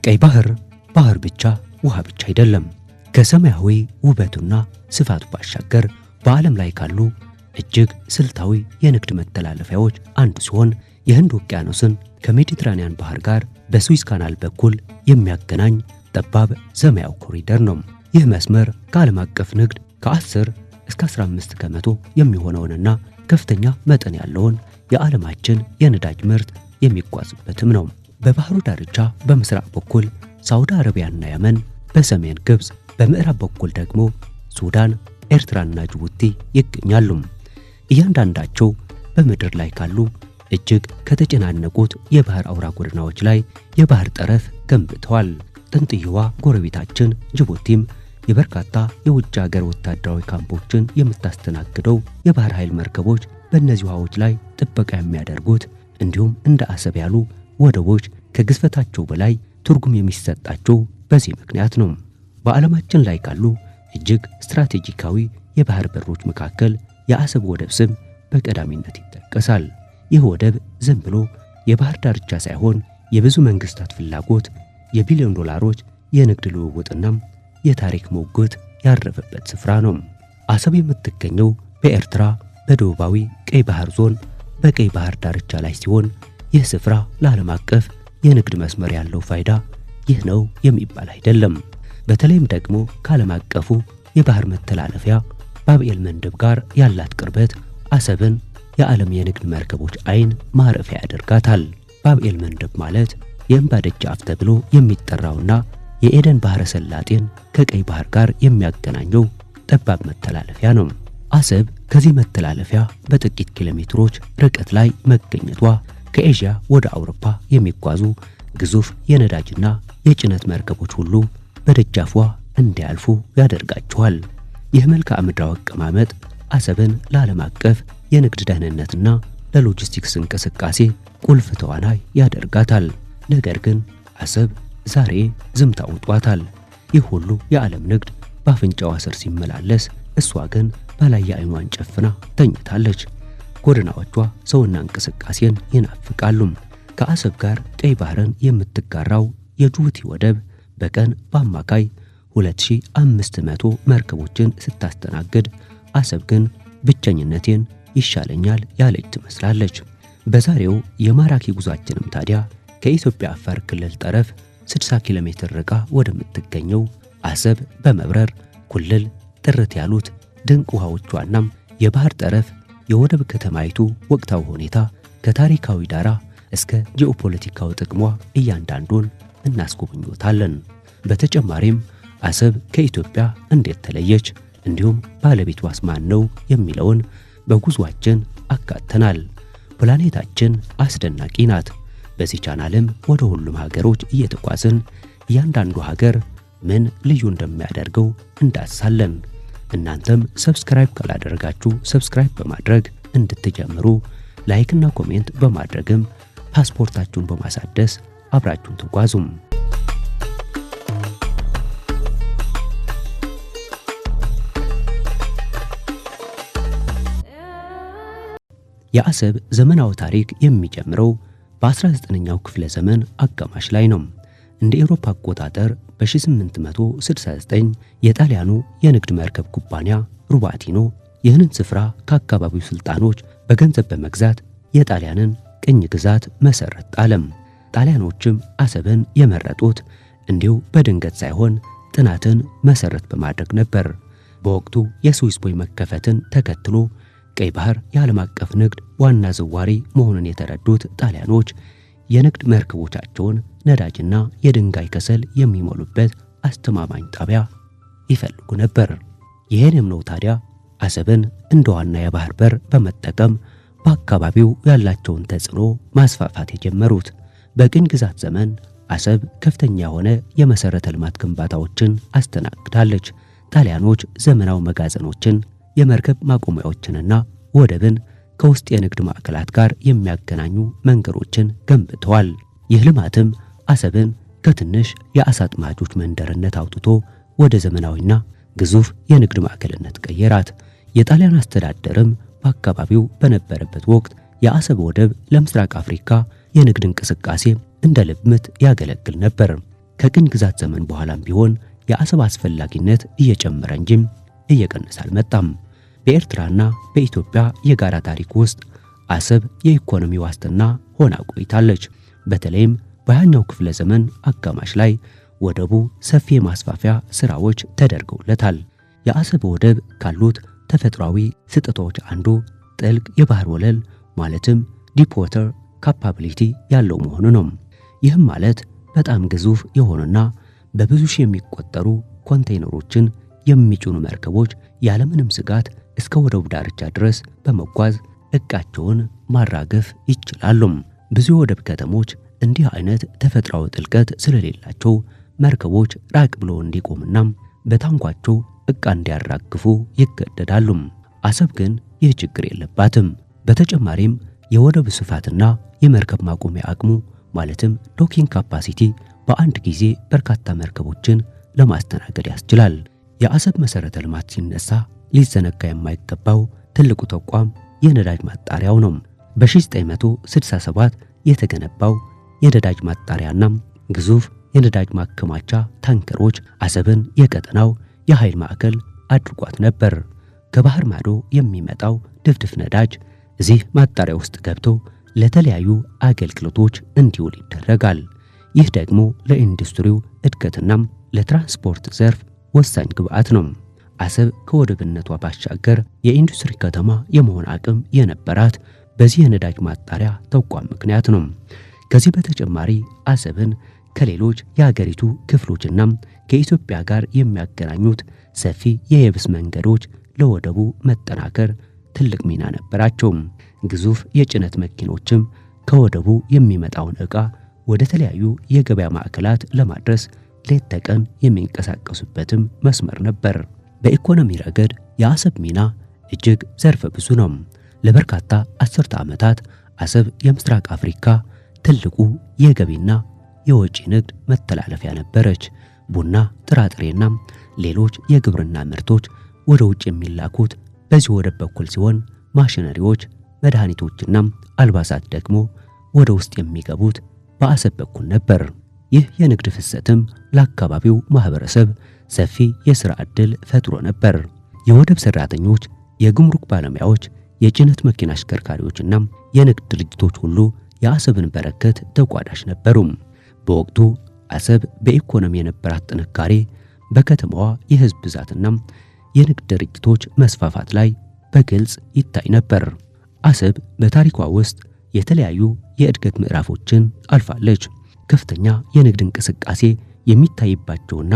ቀይ ባህር ባህር ብቻ ውሃ ብቻ አይደለም። ከሰማያዊ ውበቱና ስፋቱ ባሻገር በዓለም ላይ ካሉ እጅግ ስልታዊ የንግድ መተላለፊያዎች አንዱ ሲሆን የህንድ ውቅያኖስን ከሜዲትራኒያን ባህር ጋር በስዊዝ ካናል በኩል የሚያገናኝ ጠባብ ሰማያዊ ኮሪደር ነው። ይህ መስመር ከዓለም አቀፍ ንግድ ከ10 እስከ 15 ከመቶ የሚሆነውንና ከፍተኛ መጠን ያለውን የዓለማችን የነዳጅ ምርት የሚጓዝበትም ነው። በባህሩ ዳርቻ በምስራቅ በኩል ሳውዲ አረቢያና የመን፣ በሰሜን ግብፅ፣ በምዕራብ በኩል ደግሞ ሱዳን፣ ኤርትራና ጅቡቲ ይገኛሉ። እያንዳንዳቸው በምድር ላይ ካሉ እጅግ ከተጨናነቁት የባህር አውራ ጎዳናዎች ላይ የባህር ጠረፍ ገንብተዋል። ጥንጥየዋ ጎረቤታችን ጅቡቲም የበርካታ የውጭ ሀገር ወታደራዊ ካምፖችን የምታስተናግደው የባህር ኃይል መርከቦች በእነዚህ ውሃዎች ላይ ጥበቃ የሚያደርጉት እንዲሁም እንደ አሰብ ያሉ ወደቦች ከግዝፈታቸው በላይ ትርጉም የሚሰጣቸው በዚህ ምክንያት ነው። በዓለማችን ላይ ካሉ እጅግ ስትራቴጂካዊ የባህር በሮች መካከል የአሰብ ወደብ ስም በቀዳሚነት ይጠቀሳል። ይህ ወደብ ዝም ብሎ የባህር ዳርቻ ሳይሆን የብዙ መንግስታት ፍላጎት፣ የቢሊዮን ዶላሮች የንግድ ልውውጥና የታሪክ ሞገት ያረፈበት ስፍራ ነው። አሰብ የምትገኘው በኤርትራ በደቡባዊ ቀይ ባህር ዞን በቀይ ባህር ዳርቻ ላይ ሲሆን ይህ ስፍራ ለዓለም አቀፍ የንግድ መስመር ያለው ፋይዳ ይህ ነው የሚባል አይደለም። በተለይም ደግሞ ከዓለም አቀፉ የባህር መተላለፊያ ባብኤል መንደብ ጋር ያላት ቅርበት አሰብን የዓለም የንግድ መርከቦች አይን ማረፊያ ያደርጋታል። ባብኤል መንደብ ማለት የእንባ ደጃፍ ተብሎ የሚጠራውና የኤደን ባህረ ሰላጤን ከቀይ ባህር ጋር የሚያገናኘው ጠባብ መተላለፊያ ነው። አሰብ ከዚህ መተላለፊያ በጥቂት ኪሎ ሜትሮች ርቀት ላይ መገኘቷ ከኤዥያ ወደ አውሮፓ የሚጓዙ ግዙፍ የነዳጅና የጭነት መርከቦች ሁሉ በደጃፏ እንዲያልፉ ያደርጋቸዋል። ይህ መልክዓ ምድራዊ አቀማመጥ አሰብን ለዓለም አቀፍ የንግድ ደህንነትና ለሎጂስቲክስ እንቅስቃሴ ቁልፍ ተዋናይ ያደርጋታል። ነገር ግን አሰብ ዛሬ ዝምታ ውጧታል። ይህ ሁሉ የዓለም ንግድ በአፍንጫዋ ስር ሲመላለስ እሷ ግን በላይ የዓይኗን ጨፍና ተኝታለች። ጎዳናዎቿ ሰውና እንቅስቃሴን ይናፍቃሉ። ከአሰብ ጋር ቀይ ባህርን የምትጋራው የጅቡቲ ወደብ በቀን በአማካይ 2500 መርከቦችን ስታስተናግድ አሰብ ግን ብቸኝነቴን ይሻለኛል ያለች ትመስላለች። በዛሬው የማራኪ ጉዟችንም ታዲያ ከኢትዮጵያ አፋር ክልል ጠረፍ 60 ኪሎ ሜትር ርቃ ወደምትገኘው አሰብ በመብረር ኩልል ጥርት ያሉት ድንቅ ውሃዎቿና የባህር ጠረፍ የወደብ ከተማይቱ ወቅታዊ ሁኔታ ከታሪካዊ ዳራ እስከ ጂኦፖለቲካዊ ጥቅሟ እያንዳንዱን እናስጎብኞታለን። በተጨማሪም አሰብ ከኢትዮጵያ እንዴት ተለየች፣ እንዲሁም ባለቤቷስ ማን ነው የሚለውን በጉዟችን አካተናል። ፕላኔታችን አስደናቂ ናት። በዚህ ቻናልም ወደ ሁሉም ሀገሮች እየተጓዝን እያንዳንዱ ሀገር ምን ልዩ እንደሚያደርገው እንዳሳለን። እናንተም ሰብስክራይብ ካላደረጋችሁ ሰብስክራይብ በማድረግ እንድትጀምሩ፣ ላይክና ኮሜንት በማድረግም ፓስፖርታችሁን በማሳደስ አብራችሁን ተጓዙም። የአሰብ ዘመናዊ ታሪክ የሚጀምረው በ19ኛው ክፍለ ዘመን አጋማሽ ላይ ነው። እንደ ኤሮፓ አቆጣጠር በ1869 የጣሊያኑ የንግድ መርከብ ኩባንያ ሩባቲኖ ይህንን ስፍራ ከአካባቢው ስልጣኖች በገንዘብ በመግዛት የጣሊያንን ቅኝ ግዛት መሰረት ጣለም። ጣሊያኖችም አሰብን የመረጡት እንዲሁ በድንገት ሳይሆን ጥናትን መሰረት በማድረግ ነበር። በወቅቱ የስዊዝ ቦይ መከፈትን ተከትሎ ቀይ ባህር የዓለም አቀፍ ንግድ ዋና ዘዋሪ መሆኑን የተረዱት ጣሊያኖች የንግድ መርከቦቻቸውን ነዳጅና የድንጋይ ከሰል የሚሞሉበት አስተማማኝ ጣቢያ ይፈልጉ ነበር። ይህንም ነው ታዲያ አሰብን እንደ ዋና የባህር በር በመጠቀም በአካባቢው ያላቸውን ተጽዕኖ ማስፋፋት የጀመሩት። በቅኝ ግዛት ዘመን አሰብ ከፍተኛ የሆነ የመሰረተ ልማት ግንባታዎችን አስተናግዳለች። ጣሊያኖች ዘመናዊ መጋዘኖችን፣ የመርከብ ማቆሚያዎችንና ወደብን ከውስጥ የንግድ ማዕከላት ጋር የሚያገናኙ መንገዶችን ገንብተዋል። ይህ ልማትም አሰብን ከትንሽ የአሳ አጥማጆች መንደርነት አውጥቶ ወደ ዘመናዊና ግዙፍ የንግድ ማዕከልነት ቀየራት። የጣሊያን አስተዳደርም በአካባቢው በነበረበት ወቅት የአሰብ ወደብ ለምስራቅ አፍሪካ የንግድ እንቅስቃሴ እንደ ልብ ምት ያገለግል ነበር። ከቅኝ ግዛት ዘመን በኋላም ቢሆን የአሰብ አስፈላጊነት እየጨመረ እንጂ እየቀነሰ አልመጣም። በኤርትራና በኢትዮጵያ የጋራ ታሪክ ውስጥ አሰብ የኢኮኖሚ ዋስትና ሆና ቆይታለች። በተለይም በ20ኛው ክፍለ ዘመን አጋማሽ ላይ ወደቡ ሰፊ የማስፋፊያ ስራዎች ተደርገውለታል። የአሰብ ወደብ ካሉት ተፈጥሯዊ ስጦታዎች አንዱ ጥልቅ የባህር ወለል ማለትም ዲፕ ዋተር ካፓቢሊቲ ያለው መሆኑ ነው። ይህም ማለት በጣም ግዙፍ የሆኑና በብዙ ሺህ የሚቆጠሩ ኮንቴይነሮችን የሚጭኑ መርከቦች ያለምንም ስጋት እስከ ወደቡ ዳርቻ ድረስ በመጓዝ ዕቃቸውን ማራገፍ ይችላሉ። ብዙ የወደብ ከተሞች እንዲህ አይነት ተፈጥሯዊ ጥልቀት ስለሌላቸው መርከቦች ራቅ ብሎ እንዲቆሙና በታንኳቸው ዕቃ እንዲያራግፉ ይገደዳሉ። አሰብ ግን ይህ ችግር የለባትም። በተጨማሪም የወደብ ስፋትና የመርከብ ማቆሚያ አቅሙ ማለትም ዶኪንግ ካፓሲቲ በአንድ ጊዜ በርካታ መርከቦችን ለማስተናገድ ያስችላል። የአሰብ መሰረተ ልማት ሲነሳ ሊዘነጋ የማይገባው ትልቁ ተቋም የነዳጅ ማጣሪያው ነው። በ1967 የተገነባው የነዳጅ ማጣሪያና ግዙፍ የነዳጅ ማከማቻ ታንከሮች አሰብን የቀጠናው የኃይል ማዕከል አድርጓት ነበር። ከባህር ማዶ የሚመጣው ድፍድፍ ነዳጅ እዚህ ማጣሪያ ውስጥ ገብቶ ለተለያዩ አገልግሎቶች እንዲውል ይደረጋል። ይህ ደግሞ ለኢንዱስትሪው እድገትና ለትራንስፖርት ዘርፍ ወሳኝ ግብዓት ነው። አሰብ ከወደብነቷ ባሻገር የኢንዱስትሪ ከተማ የመሆን አቅም የነበራት በዚህ የነዳጅ ማጣሪያ ተቋም ምክንያት ነው። ከዚህ በተጨማሪ አሰብን ከሌሎች የሀገሪቱ ክፍሎችና ከኢትዮጵያ ጋር የሚያገናኙት ሰፊ የየብስ መንገዶች ለወደቡ መጠናከር ትልቅ ሚና ነበራቸው። ግዙፍ የጭነት መኪኖችም ከወደቡ የሚመጣውን ዕቃ ወደ ተለያዩ የገበያ ማዕከላት ለማድረስ ሌት ተቀን የሚንቀሳቀሱበትም መስመር ነበር። በኢኮኖሚ ረገድ የአሰብ ሚና እጅግ ዘርፈ ብዙ ነው። ለበርካታ አስርተ ዓመታት አሰብ የምስራቅ አፍሪካ ትልቁ የገቢና የወጪ ንግድ መተላለፊያ ነበረች። ቡና፣ ጥራጥሬና ሌሎች የግብርና ምርቶች ወደ ውጭ የሚላኩት በዚህ ወደብ በኩል ሲሆን ማሽነሪዎች፣ መድኃኒቶችና አልባሳት ደግሞ ወደ ውስጥ የሚገቡት በአሰብ በኩል ነበር። ይህ የንግድ ፍሰትም ለአካባቢው ማህበረሰብ ሰፊ የሥራ ዕድል ፈጥሮ ነበር። የወደብ ሰራተኞች፣ የጉምሩክ ባለሙያዎች፣ የጭነት መኪና አሽከርካሪዎችና የንግድ ድርጅቶች ሁሉ የአሰብን በረከት ተቋዳሽ ነበሩ። በወቅቱ አሰብ በኢኮኖሚ የነበራት ጥንካሬ በከተማዋ የህዝብ ብዛትና የንግድ ድርጅቶች መስፋፋት ላይ በግልጽ ይታይ ነበር። አሰብ በታሪኳ ውስጥ የተለያዩ የእድገት ምዕራፎችን አልፋለች። ከፍተኛ የንግድ እንቅስቃሴ የሚታይባቸውና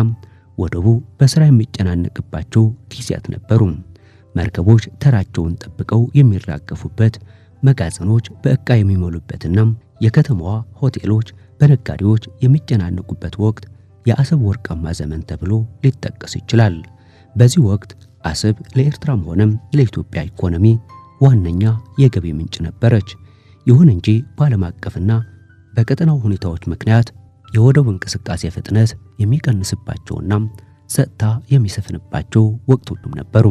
ወደቡ በሥራ የሚጨናነቅባቸው ጊዜያት ነበሩ። መርከቦች ተራቸውን ጠብቀው የሚራገፉበት፣ መጋዘኖች በዕቃ የሚሞሉበትና የከተማዋ ሆቴሎች በነጋዴዎች የሚጨናነቁበት ወቅት የአሰብ ወርቃማ ዘመን ተብሎ ሊጠቀስ ይችላል። በዚህ ወቅት አሰብ ለኤርትራም ሆነ ለኢትዮጵያ ኢኮኖሚ ዋነኛ የገቢ ምንጭ ነበረች። ይሁን እንጂ በዓለም አቀፍና በቀጠናው ሁኔታዎች ምክንያት የወደቡ እንቅስቃሴ ፍጥነት የሚቀንስባቸውና ጸጥታ የሚሰፍንባቸው ወቅቶችም ነበሩ።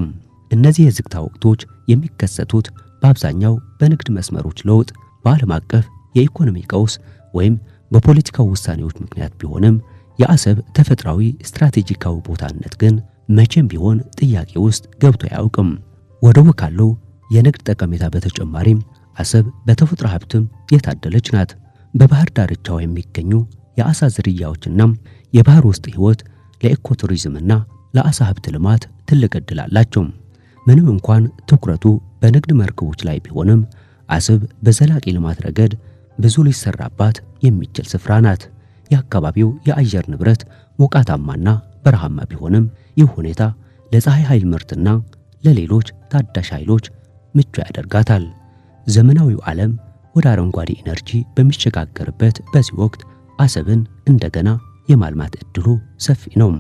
እነዚህ የዝግታ ወቅቶች የሚከሰቱት በአብዛኛው በንግድ መስመሮች ለውጥ፣ በዓለም አቀፍ የኢኮኖሚ ቀውስ ወይም በፖለቲካው ውሳኔዎች ምክንያት ቢሆንም የአሰብ ተፈጥሯዊ ስትራቴጂካዊ ቦታነት ግን መቼም ቢሆን ጥያቄ ውስጥ ገብቶ አያውቅም። ወደቡ ካለው የንግድ ጠቀሜታ በተጨማሪም አሰብ በተፈጥሮ ሀብትም የታደለች ናት። በባህር ዳርቻው የሚገኙ የአሳ ዝርያዎችና የባህር ውስጥ ሕይወት ለኢኮቱሪዝምና ለአሳ ሀብት ልማት ትልቅ ዕድል አላቸው። ምንም እንኳን ትኩረቱ በንግድ መርከቦች ላይ ቢሆንም አሰብ በዘላቂ ልማት ረገድ ብዙ ሊሰራባት የሚችል ስፍራ ናት። የአካባቢው የአየር ንብረት ሞቃታማና በረሃማ ቢሆንም ይህ ሁኔታ ለፀሐይ ኃይል ምርትና ለሌሎች ታዳሽ ኃይሎች ምቹ ያደርጋታል። ዘመናዊው ዓለም ወደ አረንጓዴ ኢነርጂ በሚሸጋገርበት በዚህ ወቅት አሰብን እንደገና የማልማት ዕድሉ ሰፊ ነው።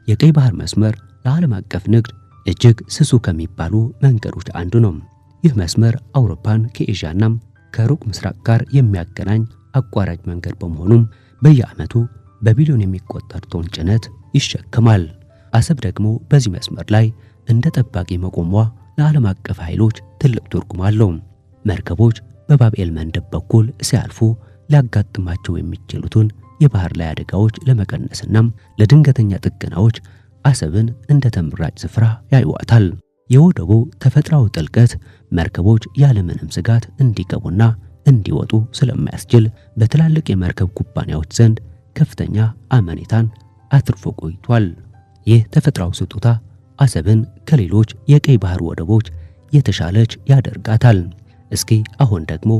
የቀይ ባህር መስመር ለዓለም አቀፍ ንግድ እጅግ ስሱ ከሚባሉ መንገዶች አንዱ ነው። ይህ መስመር አውሮፓን ከኤዥያና ከሩቅ ምስራቅ ጋር የሚያገናኝ አቋራጭ መንገድ በመሆኑም በየዓመቱ በቢሊዮን የሚቆጠር ቶን ጭነት ይሸከማል። አሰብ ደግሞ በዚህ መስመር ላይ እንደ ጠባቂ መቆሟ ለዓለም አቀፍ ኃይሎች ትልቅ ትርጉም አለው። መርከቦች በባብኤል መንደብ በኩል ሲያልፉ ሊያጋጥማቸው የሚችሉትን የባህር ላይ አደጋዎች ለመቀነስና ለድንገተኛ ጥገናዎች አሰብን እንደ ተመራጭ ስፍራ ያዩዋታል። የወደቡ ተፈጥሯዊ ጥልቀት መርከቦች ያለምንም ስጋት እንዲገቡና እንዲወጡ ስለማያስችል በትላልቅ የመርከብ ኩባንያዎች ዘንድ ከፍተኛ አመኔታን አትርፎ ቆይቷል። ይህ ተፈጥሯዊ ስጦታ አሰብን ከሌሎች የቀይ ባህር ወደቦች የተሻለች ያደርጋታል። እስኪ አሁን ደግሞ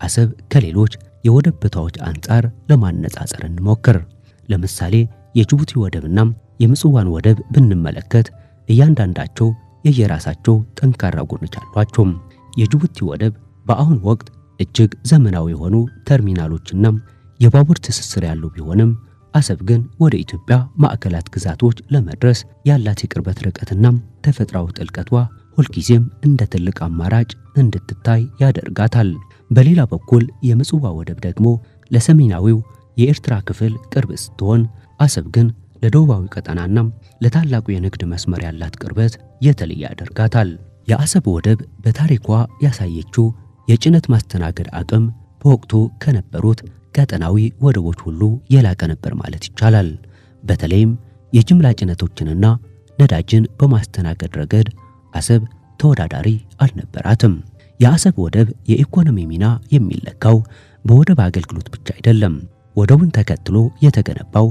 አሰብ ከሌሎች የወደብ ቦታዎች አንጻር ለማነጻጸር እንሞክር። ለምሳሌ የጅቡቲ ወደብና የምጽዋን ወደብ ብንመለከት እያንዳንዳቸው የየራሳቸው ጠንካራ ጎኖች አሏቸው። የጅቡቲ ወደብ በአሁን ወቅት እጅግ ዘመናዊ የሆኑ ተርሚናሎችና የባቡር ትስስር ያለው ቢሆንም አሰብ ግን ወደ ኢትዮጵያ ማዕከላት ግዛቶች ለመድረስ ያላት የቅርበት ርቀትና ተፈጥሯዊ ጥልቀቷ ሁልጊዜም እንደ ትልቅ አማራጭ እንድትታይ ያደርጋታል። በሌላ በኩል የምጽዋ ወደብ ደግሞ ለሰሜናዊው የኤርትራ ክፍል ቅርብ ስትሆን አሰብ ግን ለደቡባዊ ቀጠናና ለታላቁ የንግድ መስመር ያላት ቅርበት የተለየ ያደርጋታል። የአሰብ ወደብ በታሪኳ ያሳየችው የጭነት ማስተናገድ አቅም በወቅቱ ከነበሩት ቀጠናዊ ወደቦች ሁሉ የላቀ ነበር ማለት ይቻላል። በተለይም የጅምላ ጭነቶችንና ነዳጅን በማስተናገድ ረገድ አሰብ ተወዳዳሪ አልነበራትም። የአሰብ ወደብ የኢኮኖሚ ሚና የሚለካው በወደብ አገልግሎት ብቻ አይደለም። ወደቡን ተከትሎ የተገነባው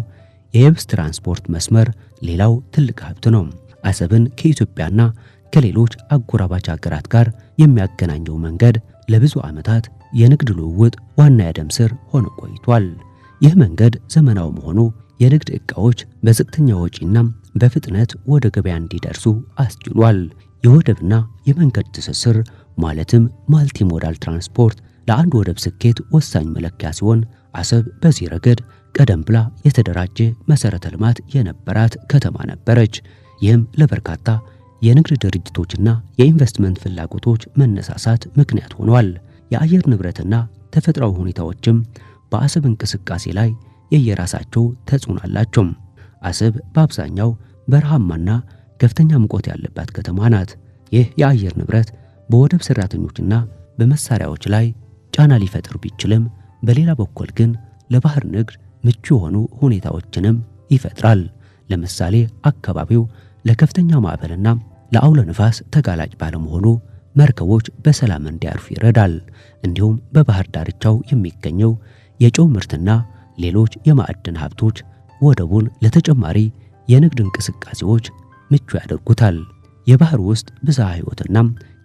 የየብስ ትራንስፖርት መስመር ሌላው ትልቅ ሀብት ነው። አሰብን ከኢትዮጵያና ከሌሎች አጎራባች ሀገራት ጋር የሚያገናኘው መንገድ ለብዙ ዓመታት የንግድ ልውውጥ ዋና የደም ስር ሆኖ ቆይቷል። ይህ መንገድ ዘመናዊ መሆኑ የንግድ ዕቃዎች በዝቅተኛ ወጪና በፍጥነት ወደ ገበያ እንዲደርሱ አስችሏል። የወደብና የመንገድ ትስስር ማለትም ማልቲ ሞዳል ትራንስፖርት ለአንድ ወደብ ስኬት ወሳኝ መለኪያ ሲሆን አሰብ በዚህ ረገድ ቀደም ብላ የተደራጀ መሰረተ ልማት የነበራት ከተማ ነበረች። ይህም ለበርካታ የንግድ ድርጅቶችና የኢንቨስትመንት ፍላጎቶች መነሳሳት ምክንያት ሆኗል። የአየር ንብረትና ተፈጥሯዊ ሁኔታዎችም በአሰብ እንቅስቃሴ ላይ የየራሳቸው ተጽዕኖ አላቸው። አሰብ በአብዛኛው በረሃማና ከፍተኛ ሙቀት ያለባት ከተማ ናት። ይህ የአየር ንብረት በወደብ ሰራተኞችና በመሳሪያዎች ላይ ጫና ሊፈጥር ቢችልም በሌላ በኩል ግን ለባህር ንግድ ምቹ የሆኑ ሁኔታዎችንም ይፈጥራል። ለምሳሌ አካባቢው ለከፍተኛ ማዕበልና ለአውሎ ነፋስ ተጋላጭ ባለመሆኑ መርከቦች በሰላም እንዲያርፉ ይረዳል። እንዲሁም በባህር ዳርቻው የሚገኘው የጨው ምርትና ሌሎች የማዕድን ሀብቶች ወደቡን ለተጨማሪ የንግድ እንቅስቃሴዎች ምቹ ያደርጉታል። የባህር ውስጥ ብዝሃ ሕይወትና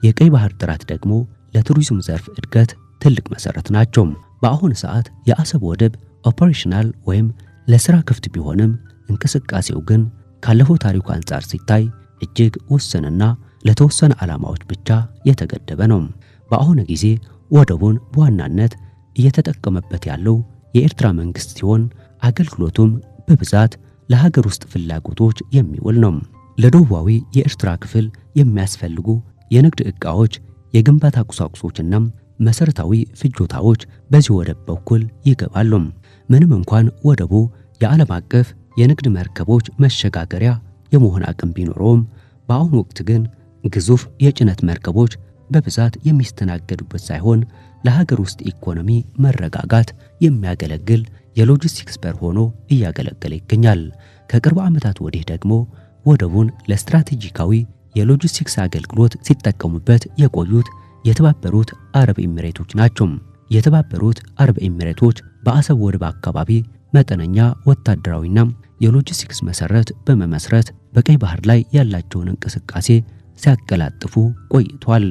የቀይ ባህር ጥራት ደግሞ ለቱሪዝም ዘርፍ እድገት ትልቅ መሰረት ናቸው። በአሁኑ ሰዓት የአሰብ ወደብ ኦፐሬሽናል ወይም ለሥራ ክፍት ቢሆንም እንቅስቃሴው ግን ካለፈው ታሪኩ አንጻር ሲታይ እጅግ ውስንና ለተወሰነ ዓላማዎች ብቻ የተገደበ ነው። በአሁኑ ጊዜ ወደቡን በዋናነት እየተጠቀመበት ያለው የኤርትራ መንግስት ሲሆን አገልግሎቱም በብዛት ለሀገር ውስጥ ፍላጎቶች የሚውል ነው። ለደቡባዊ የኤርትራ ክፍል የሚያስፈልጉ የንግድ ዕቃዎች፣ የግንባታ ቁሳቁሶችና መሰረታዊ ፍጆታዎች በዚህ ወደብ በኩል ይገባሉ። ምንም እንኳን ወደቡ የዓለም አቀፍ የንግድ መርከቦች መሸጋገሪያ የመሆን አቅም ቢኖረውም በአሁኑ ወቅት ግን ግዙፍ የጭነት መርከቦች በብዛት የሚስተናገዱበት ሳይሆን ለሀገር ውስጥ ኢኮኖሚ መረጋጋት የሚያገለግል የሎጂስቲክስ በር ሆኖ እያገለገለ ይገኛል። ከቅርብ ዓመታት ወዲህ ደግሞ ወደቡን ለስትራቴጂካዊ የሎጂስቲክስ አገልግሎት ሲጠቀሙበት የቆዩት የተባበሩት አረብ ኤሚሬቶች ናቸው። የተባበሩት አረብ ኤሚሬቶች በአሰብ ወደብ አካባቢ መጠነኛ ወታደራዊና የሎጂስቲክስ መሰረት በመመስረት በቀይ ባህር ላይ ያላቸውን እንቅስቃሴ ሲያቀላጥፉ ቆይቷል።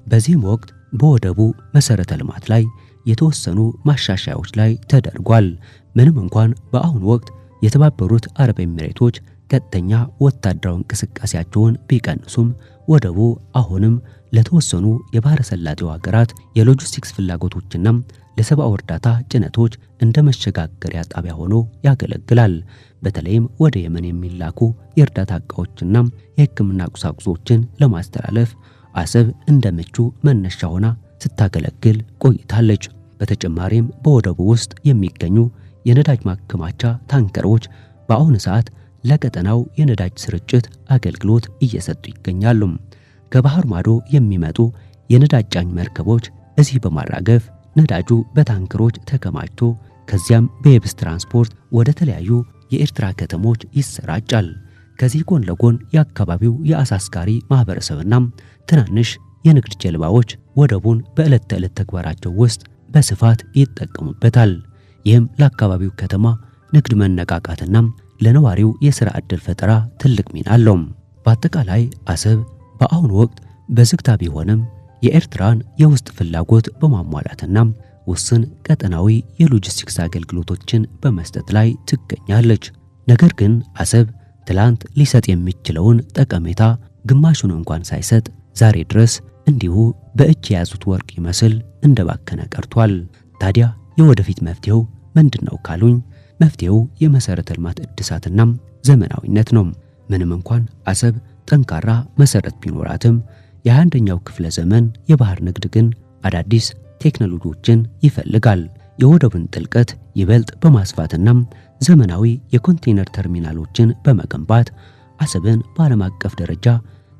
በዚህም ወቅት በወደቡ መሰረተ ልማት ላይ የተወሰኑ ማሻሻያዎች ላይ ተደርጓል። ምንም እንኳን በአሁኑ ወቅት የተባበሩት አረብ ኤሚሬቶች ቀጥተኛ ወታደራዊ እንቅስቃሴያቸውን ቢቀንሱም ወደቡ አሁንም ለተወሰኑ የባህረ ሰላጤው ሀገራት የሎጂስቲክስ ፍላጎቶችና ለሰብአዊ እርዳታ ጭነቶች እንደ መሸጋገሪያ ጣቢያ ሆኖ ያገለግላል። በተለይም ወደ የመን የሚላኩ የእርዳታ ዕቃዎችና የሕክምና ቁሳቁሶችን ለማስተላለፍ አሰብ እንደ ምቹ መነሻ ሆና ስታገለግል ቆይታለች። በተጨማሪም በወደቡ ውስጥ የሚገኙ የነዳጅ ማከማቻ ታንከሮች በአሁኑ ሰዓት ለቀጠናው የነዳጅ ስርጭት አገልግሎት እየሰጡ ይገኛሉ። ከባህር ማዶ የሚመጡ የነዳጅ ጫኝ መርከቦች እዚህ በማራገፍ ነዳጁ በታንከሮች ተከማችቶ ከዚያም በየብስ ትራንስፖርት ወደ ተለያዩ የኤርትራ ከተሞች ይሰራጫል። ከዚህ ጎን ለጎን የአካባቢው የአሳ አስጋሪ ማህበረሰብና ትናንሽ የንግድ ጀልባዎች ወደቡን በዕለት ተዕለት ተግባራቸው ውስጥ በስፋት ይጠቀሙበታል። ይህም ለአካባቢው ከተማ ንግድ መነቃቃትና ለነዋሪው የሥራ ዕድል ፈጠራ ትልቅ ሚና አለው። በአጠቃላይ አሰብ በአሁኑ ወቅት በዝግታ ቢሆንም የኤርትራን የውስጥ ፍላጎት በማሟላትና ውስን ቀጠናዊ የሎጂስቲክስ አገልግሎቶችን በመስጠት ላይ ትገኛለች። ነገር ግን አሰብ ትላንት ሊሰጥ የሚችለውን ጠቀሜታ ግማሹን እንኳን ሳይሰጥ ዛሬ ድረስ እንዲሁ በእጅ የያዙት ወርቅ ይመስል እንደባከነ ቀርቷል። ታዲያ የወደፊት መፍትሄው ምንድነው ካሉኝ፣ መፍትሄው የመሰረተ ልማት እድሳትና ዘመናዊነት ነው። ምንም እንኳን አሰብ ጠንካራ መሰረት ቢኖራትም የ21ኛው ክፍለ ዘመን የባህር ንግድ ግን አዳዲስ ቴክኖሎጂዎችን ይፈልጋል። የወደቡን ጥልቀት ይበልጥ በማስፋትና ዘመናዊ የኮንቴነር ተርሚናሎችን በመገንባት አሰብን በዓለም አቀፍ ደረጃ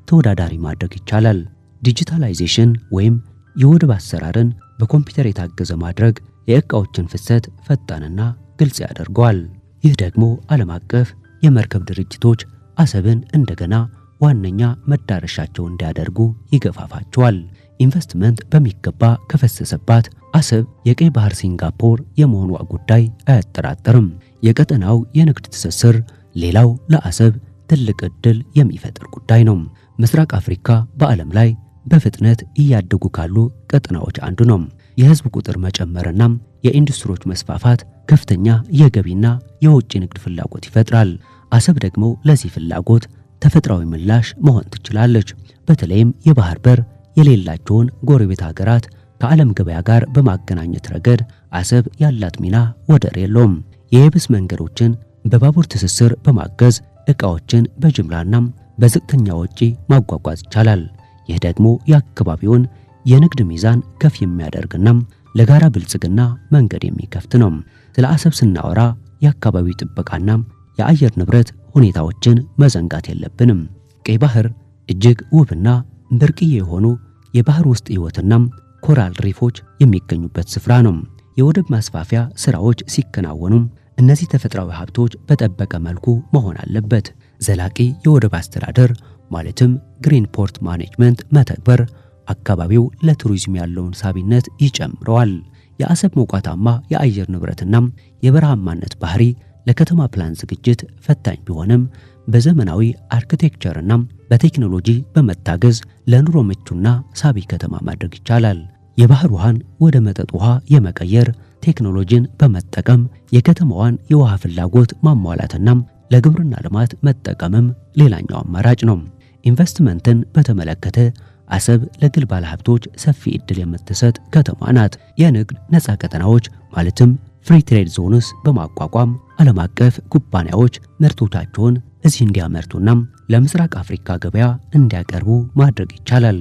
ተወዳዳሪ ማድረግ ይቻላል። ዲጂታላይዜሽን ወይም የወደብ አሰራርን በኮምፒውተር የታገዘ ማድረግ የዕቃዎችን ፍሰት ፈጣንና ግልጽ ያደርገዋል። ይህ ደግሞ ዓለም አቀፍ የመርከብ ድርጅቶች አሰብን እንደገና ዋነኛ መዳረሻቸው እንዲያደርጉ ይገፋፋቸዋል። ኢንቨስትመንት በሚገባ ከፈሰሰባት አሰብ የቀይ ባህር ሲንጋፖር የመሆኗ ጉዳይ አያጠራጥርም። የቀጠናው የንግድ ትስስር ሌላው ለአሰብ ትልቅ ዕድል የሚፈጥር ጉዳይ ነው። ምስራቅ አፍሪካ በዓለም ላይ በፍጥነት እያደጉ ካሉ ቀጠናዎች አንዱ ነው። የህዝብ ቁጥር መጨመርና የኢንዱስትሪዎች መስፋፋት ከፍተኛ የገቢና የውጭ ንግድ ፍላጎት ይፈጥራል። አሰብ ደግሞ ለዚህ ፍላጎት ተፈጥሯዊ ምላሽ መሆን ትችላለች። በተለይም የባህር በር የሌላቸውን ጎረቤት ሀገራት ከዓለም ገበያ ጋር በማገናኘት ረገድ አሰብ ያላት ሚና ወደር የለውም። የየብስ መንገዶችን በባቡር ትስስር በማገዝ ዕቃዎችን በጅምላና በዝቅተኛ ወጪ ማጓጓዝ ይቻላል። ይህ ደግሞ የአካባቢውን የንግድ ሚዛን ከፍ የሚያደርግና ለጋራ ብልጽግና መንገድ የሚከፍት ነው። ስለ አሰብ ስናወራ የአካባቢው ጥበቃና የአየር ንብረት ሁኔታዎችን መዘንጋት የለብንም። ቀይ ባህር እጅግ ውብና ብርቅዬ የሆኑ የባህር ውስጥ ሕይወትና ኮራል ሪፎች የሚገኙበት ስፍራ ነው። የወደብ ማስፋፊያ ስራዎች ሲከናወኑ እነዚህ ተፈጥሯዊ ሀብቶች በጠበቀ መልኩ መሆን አለበት። ዘላቂ የወደብ አስተዳደር ማለትም ግሪን ፖርት ማኔጅመንት መተግበር አካባቢው ለቱሪዝም ያለውን ሳቢነት ይጨምረዋል። የአሰብ ሞቃታማ የአየር ንብረትና የበረሃማነት ባህሪ ለከተማ ፕላን ዝግጅት ፈታኝ ቢሆንም በዘመናዊ አርኪቴክቸርና በቴክኖሎጂ በመታገዝ ለኑሮ ምቹና ሳቢ ከተማ ማድረግ ይቻላል። የባህር ውሃን ወደ መጠጥ ውሃ የመቀየር ቴክኖሎጂን በመጠቀም የከተማዋን የውሃ ፍላጎት ማሟላትና ለግብርና ልማት መጠቀምም ሌላኛው አማራጭ ነው። ኢንቨስትመንትን በተመለከተ አሰብ ለግል ባለሀብቶች ሰፊ ዕድል የምትሰጥ ከተማ ናት። የንግድ ነፃ ቀጠናዎች ማለትም ፍሪ ትሬድ ዞንስ በማቋቋም ዓለም አቀፍ ኩባንያዎች ምርቶቻቸውን እዚህ እንዲያመርቱና ለምስራቅ አፍሪካ ገበያ እንዲያቀርቡ ማድረግ ይቻላል።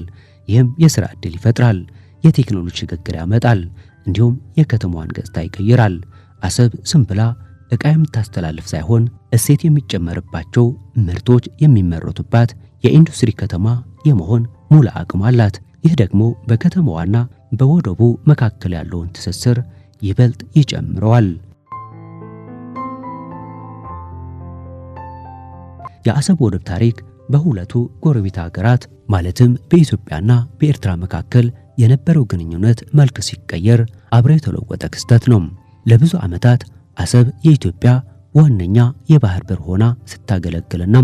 ይህም የሥራ ዕድል ይፈጥራል፣ የቴክኖሎጂ ሽግግር ያመጣል፣ እንዲሁም የከተማዋን ገጽታ ይቀይራል። አሰብ ዝም ብላ ዕቃ የምታስተላልፍ ሳይሆን እሴት የሚጨመርባቸው ምርቶች የሚመረቱባት የኢንዱስትሪ ከተማ የመሆን ሙሉ አቅም አላት። ይህ ደግሞ በከተማዋና በወደቡ መካከል ያለውን ትስስር ይበልጥ ይጨምረዋል። የአሰብ ወደብ ታሪክ በሁለቱ ጎረቤት ሀገራት ማለትም በኢትዮጵያና በኤርትራ መካከል የነበረው ግንኙነት መልክ ሲቀየር አብሮ የተለወጠ ክስተት ነው። ለብዙ ዓመታት አሰብ የኢትዮጵያ ዋነኛ የባህር በር ሆና ስታገለግልና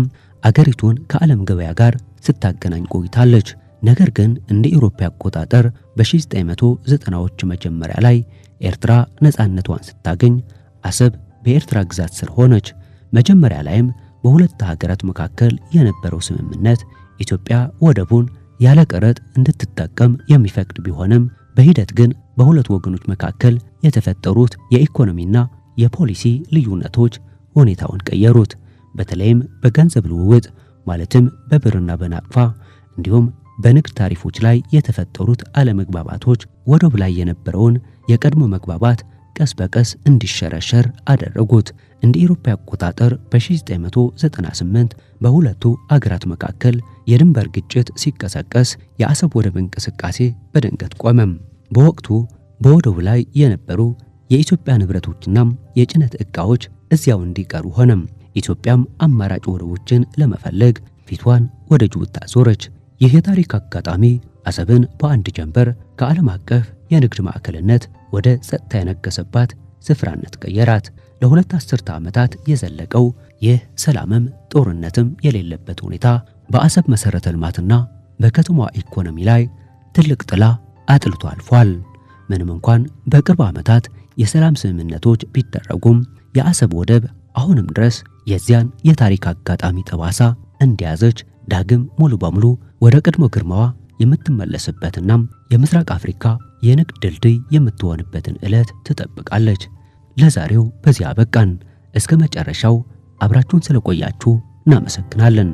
አገሪቱን ከዓለም ገበያ ጋር ስታገናኝ ቆይታለች። ነገር ግን እንደ አውሮፓ አቆጣጠር በ1990ዎቹ መጀመሪያ ላይ ኤርትራ ነፃነቷን ስታገኝ አሰብ በኤርትራ ግዛት ስር ሆነች። መጀመሪያ ላይም በሁለት ሀገራት መካከል የነበረው ስምምነት ኢትዮጵያ ወደቡን ያለ ቀረጥ እንድትጠቀም የሚፈቅድ ቢሆንም በሂደት ግን በሁለት ወገኖች መካከል የተፈጠሩት የኢኮኖሚና የፖሊሲ ልዩነቶች ሁኔታውን ቀየሩት። በተለይም በገንዘብ ልውውጥ ማለትም በብርና በናቅፋ እንዲሁም በንግድ ታሪፎች ላይ የተፈጠሩት አለመግባባቶች ወደቡ ላይ የነበረውን የቀድሞ መግባባት ቀስ በቀስ እንዲሸረሸር አደረጉት። እንደ አውሮፓ አቆጣጠር በ1998 በሁለቱ አገራት መካከል የድንበር ግጭት ሲቀሰቀስ የአሰብ ወደብ እንቅስቃሴ በድንገት ቆመም። በወቅቱ በወደቡ ላይ የነበሩ የኢትዮጵያ ንብረቶችና የጭነት ዕቃዎች እዚያው እንዲቀሩ ሆነም። ኢትዮጵያም አማራጭ ወደቦችን ለመፈለግ ፊቷን ወደ ጅቡቲ አዞረች። ይህ የታሪክ አጋጣሚ አሰብን በአንድ ጀንበር ከዓለም አቀፍ የንግድ ማዕከልነት ወደ ጸጥታ የነገሰባት ስፍራነት ቀየራት። ለሁለት አስርተ ዓመታት የዘለቀው ይህ ሰላምም ጦርነትም የሌለበት ሁኔታ በአሰብ መሠረተ ልማትና በከተማዋ ኢኮኖሚ ላይ ትልቅ ጥላ አጥልቶ አልፏል። ምንም እንኳን በቅርብ ዓመታት የሰላም ስምምነቶች ቢደረጉም የአሰብ ወደብ አሁንም ድረስ የዚያን የታሪክ አጋጣሚ ጠባሳ እንደያዘች ዳግም ሙሉ በሙሉ ወደ ቀድሞ ግርማዋ የምትመለስበትና የምስራቅ አፍሪካ የንግድ ድልድይ የምትሆንበትን ዕለት ትጠብቃለች። ለዛሬው በዚያ በቃን። እስከ መጨረሻው አብራችሁን ስለቆያችሁ እናመሰግናለን።